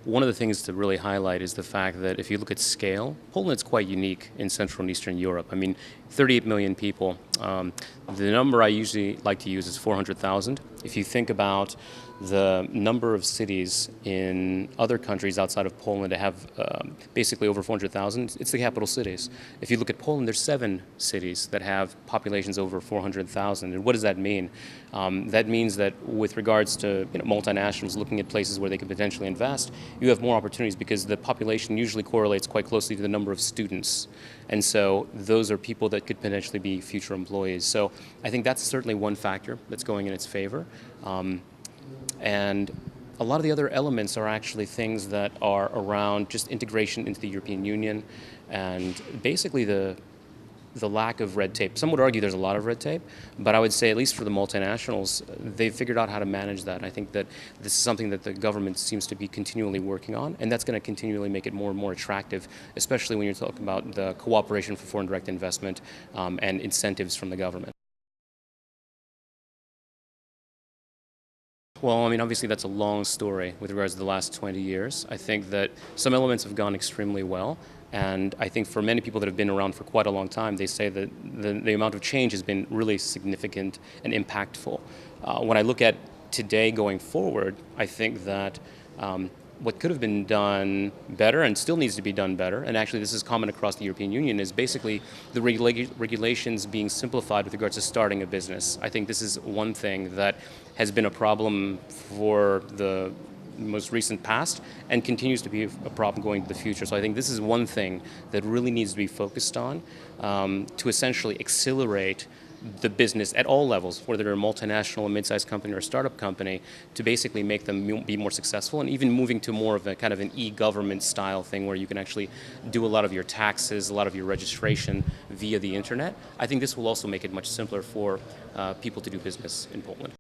one of the things to really highlight is the fact that if you look at scale, Poland's quite unique in Central and Eastern Europe. I mean, 38 million people. The number I usually like to use is 400,000. If you think about the number of cities in other countries outside of Poland that have basically over 400,000, it's the capital cities. If you look at Poland, there's 7 cities that have populations over 400,000. And what does that mean? That means that with regards to multinationals looking at places where they could potentially invest, you have more opportunities because the population usually correlates quite closely to the number of students. And so those are people that could potentially be future employees. So I think that's certainly one factor that's going in its favor. And a lot of the other elements are actually things that are around just integration into the European Union and basically the lack of red tape. Some would argue there's a lot of red tape, but I would say at least for the multinationals, they've figured out how to manage that. I think that this is something that the government seems to be continually working on, and that's going to continually make it more and more attractive, especially when you're talking about the cooperation for foreign direct investment and incentives from the government. Well, I mean, obviously that's a long story with regards to the last 20 years. I think that some elements have gone extremely well, and I think for many people that have been around for quite a long time, they say that the amount of change has been really significant and impactful. When I look at today going forward, I think that what could have been done better and still needs to be done better, and actually this is common across the European Union, is basically the regulations being simplified with regards to starting a business. I think this is one thing that has been a problem for the most recent past and continues to be a problem going into the future. So I think this is one thing that really needs to be focused on to essentially accelerate the business at all levels, whether they're a multinational, a mid-sized company, or a startup company, to basically make them be more successful, and even moving to more of a kind of an e-government style thing where you can actually do a lot of your taxes, a lot of your registration via the internet. I think this will also make it much simpler for people to do business in Poland.